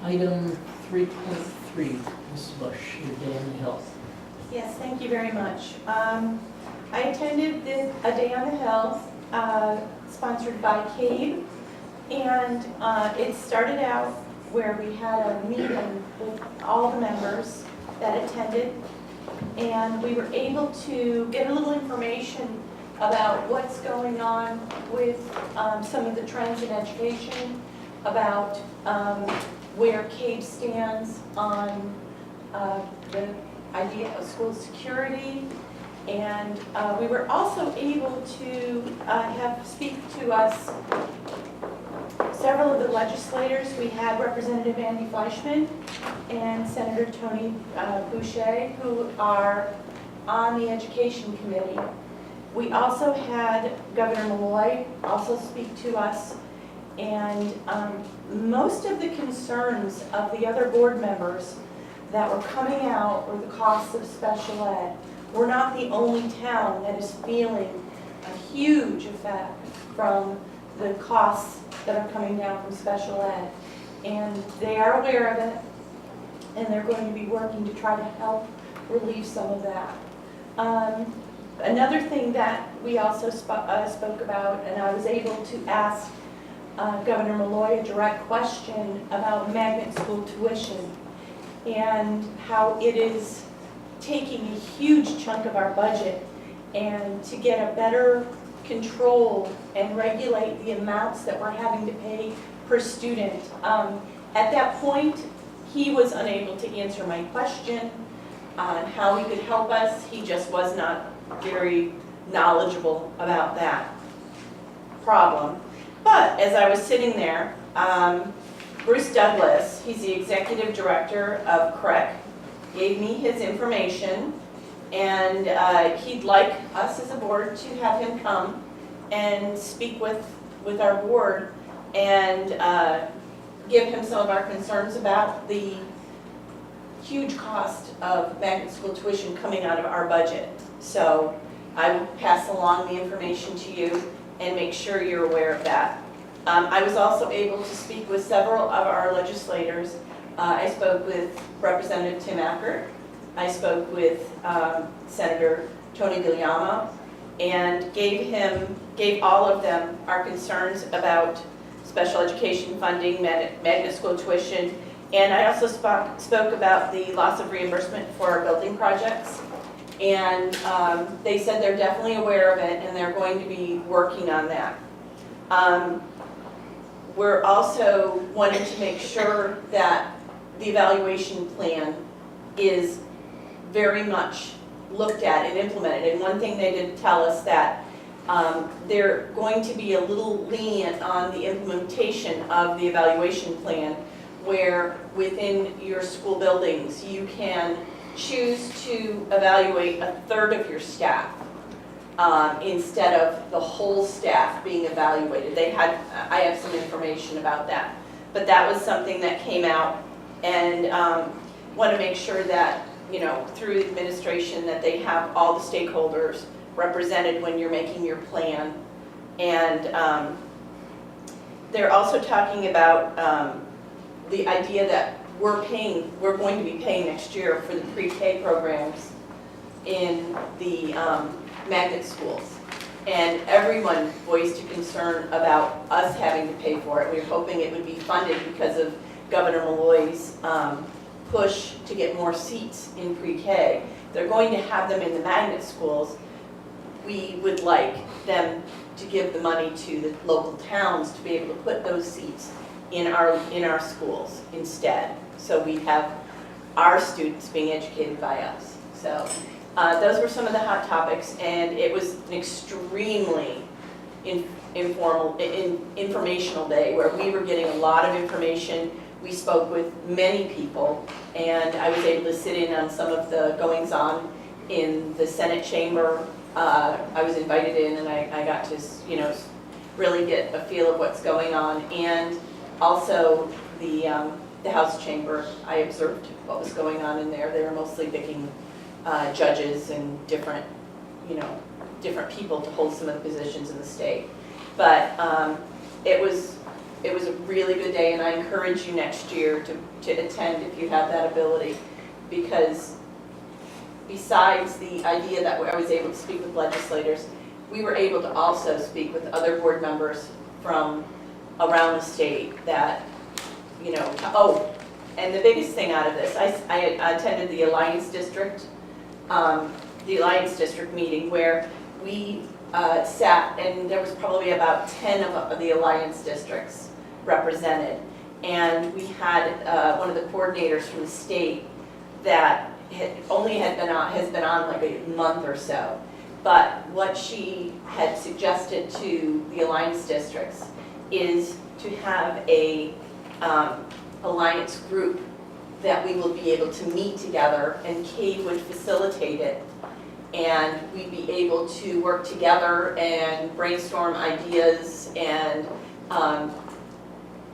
Item 3.3, Mrs. Bush, your day on the Hill. Yes, thank you very much. I attended a Day on the Hill sponsored by CABE, and it started out where we had a meeting with all the members that attended, and we were able to get a little information about what's going on with some of the trends in education, about where CABE stands on the idea of school security, and we were also able to speak to us several of the legislators. We had Representative Andy Fleischman and Senator Tony Boucher, who are on the Education Committee. We also had Governor Malloy also speak to us, and most of the concerns of the other board members that were coming out were the costs of special ed. We're not the only town that is feeling a huge effect from the costs that are coming down from special ed. And they are aware of it, and they're going to be working to try to help relieve some of that. Another thing that we also spoke about, and I was able to ask Governor Malloy a direct question about magnet school tuition and how it is taking a huge chunk of our budget, and to get a better control and regulate the amounts that we're having to pay per student. At that point, he was unable to answer my question on how he could help us. He just was not very knowledgeable about that problem. But as I was sitting there, Bruce Douglas, he's the executive director of CREC, gave me his information, and he'd like us as a board to have him come and speak with our board and give him some of our concerns about the huge cost of magnet school tuition coming out of our budget. So I will pass along the information to you and make sure you're aware of that. I was also able to speak with several of our legislators. I spoke with Representative Tim Ackert. I spoke with Senator Tony Guglielmo, and gave all of them our concerns about special education funding, magnet school tuition, and I also spoke about the loss of reimbursement for our building projects. And they said they're definitely aware of it, and they're going to be working on that. We're also wanting to make sure that the evaluation plan is very much looked at and implemented. And one thing they did tell us that they're going to be a little lenient on the implementation of the evaluation plan, where within your school buildings you can choose to evaluate a third of your staff instead of the whole staff being evaluated. I have some information about that, but that was something that came out, and want to make sure that, you know, through the administration, that they have all the stakeholders represented when you're making your plan. And they're also talking about the idea that we're going to be paying next year for the pre-K programs in the magnet schools. And everyone voiced a concern about us having to pay for it. We were hoping it would be funded because of Governor Malloy's push to get more seats in pre-K. They're going to have them in the magnet schools. We would like them to give the money to the local towns to be able to put those seats in our schools instead. So we have our students being educated by us. So those were some of the hot topics, and it was an extremely informational day where we were getting a lot of information. We spoke with many people, and I was able to sit in on some of the goings-on in the Senate chamber. I was invited in, and I got to, you know, really get a feel of what's going on, and also the House chamber. I observed what was going on in there. They were mostly picking judges and different people to hold some of the positions in the state. But it was it was a really good day, and I encourage you next year to attend if you have that ability, because besides the idea that I was able to speak with legislators, we were able to also speak with other board members from around the state that, you know, oh, and the biggest thing out of this, I attended the Alliance District meeting where we sat, and there was probably about 10 of the Alliance districts represented. And we had one of the coordinators from the state that has been on like a month or so. But what she had suggested to the Alliance districts is to have a Alliance group that we will be able to meet together, and Kate would facilitate it. And we'd be able to work together and brainstorm ideas and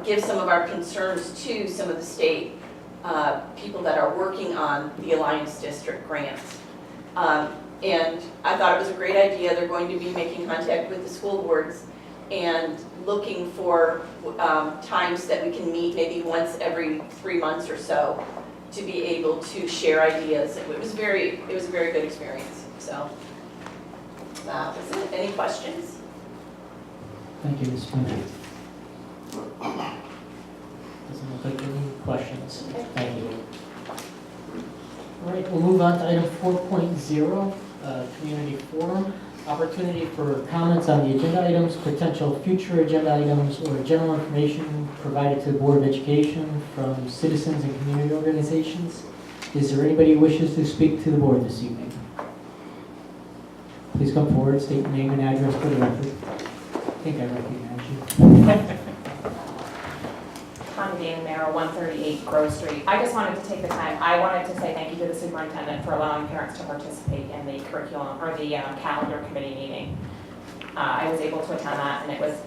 give some of our concerns to some of the state people that are working on the Alliance District grants. And I thought it was a great idea. They're going to be making contact with the school boards and looking for times that we can meet, maybe once every 3 months or so, to be able to share ideas. It was a very good experience. So that was it. Any questions? Thank you, Ms. Quinn. Doesn't look like any questions. Thank you. All right, we'll move on to item 4.0, community forum. Opportunity for comments on the agenda items, potential future agenda items, or general information provided to the Board of Education from citizens and community organizations. Is there anybody who wishes to speak to the board this evening? Please come forward, state your name and address for the record. I think I recognize you. Connie Danamero, 138 Grove Street. I just wanted to take the time, I wanted to say thank you to the superintendent for allowing parents to participate in the curriculum, or the calendar committee meeting. I was able to attend that, and it was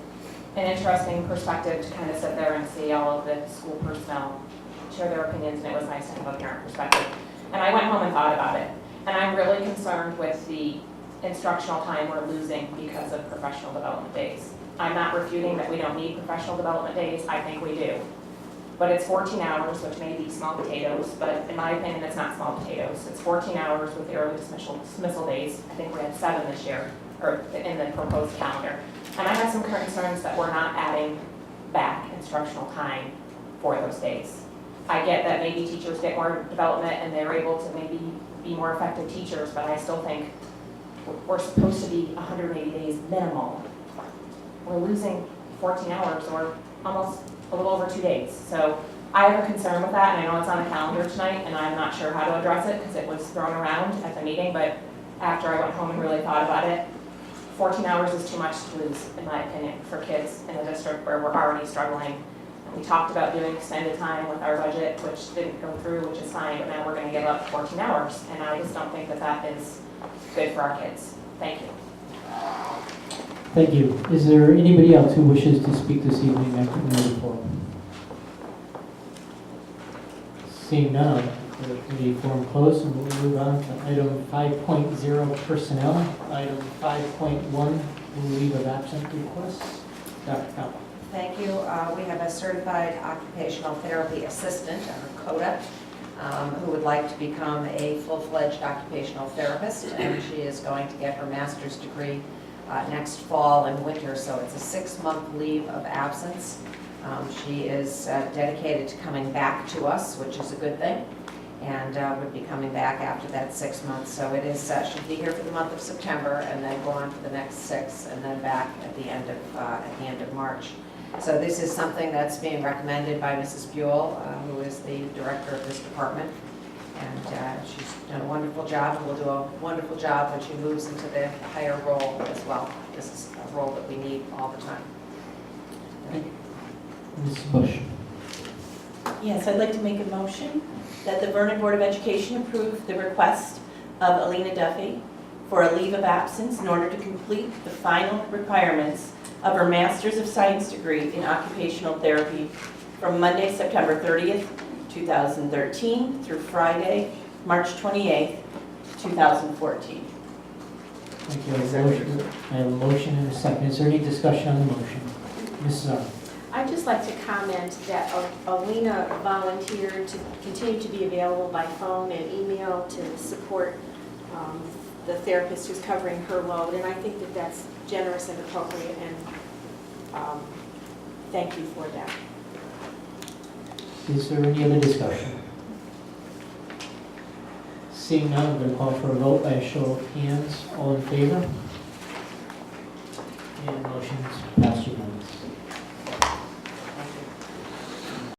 an interesting perspective to kind of sit there and see all of the school personnel share their opinions, and it was nice to have a parent perspective. And I went home and thought about it, and I'm really concerned with the instructional time we're losing because of professional development days. I'm not refuting that we don't need professional development days, I think we do. But it's 14 hours, which may be small potatoes, but in my opinion, it's not small potatoes. It's 14 hours with the early dismissal days. I think we had 7 this year, or in the proposed calendar. And I have some concerns that we're not adding back instructional time for those days. I get that maybe teachers get more development and they're able to maybe be more effective teachers, but I still think we're supposed to be 180 days minimal. We're losing 14 hours, or almost a little over 2 days. So I have a concern with that, and I know it's on the calendar tonight, and I'm not sure how to address it because it was thrown around at the meeting, but after I went home and really thought about it, 14 hours is too much to lose, in my opinion, for kids in a district where we're already struggling. And we talked about doing extended time with our budget, which didn't go through, which is fine, but now we're going to give up 14 hours, and I just don't think that that is good for our kids. Thank you. Thank you. Is there anybody else who wishes to speak this evening at community forum? Seeing none, the committee forum closed, and we'll move on to item 5.0 personnel. Item 5.1 leave of absence requests. Dr. Cowell. Thank you. We have a certified occupational therapy assistant, or COTA, who would like to become a full-fledged occupational therapist, and she is going to get her master's degree next fall and winter, so it's a 6-month leave of absence. She is dedicated to coming back to us, which is a good thing, and would be coming back after that 6 months. So it is, she'll be here for the month of September, and then go on for the next 6, and then back at the end of March. So this is something that's being recommended by Mrs. Buell, who is the director of this department. And she's done a wonderful job, and will do a wonderful job when she moves into the higher role as well. This is a role that we need all the time. Ms. Bush. Yes, I'd like to make a motion that the Vernon Board of Education approve the request of Alina Duffy for a leave of absence in order to complete the final requirements of her Master's of Science degree in Occupational Therapy from Monday, September 30th, 2013 through Friday, March 28th, 2014. Thank you. I have a motion and a second. Is there any discussion on the motion? Mrs. Arnold. I'd just like to comment that Alina volunteered to continue to be available by phone and email to support the therapist who's covering her load, and I think that that's generous and appropriate, and thank you for that. Is there any other discussion? Seeing none, I'm going to call for a vote by a show of hands. All in favor? And motion's passed unanimously.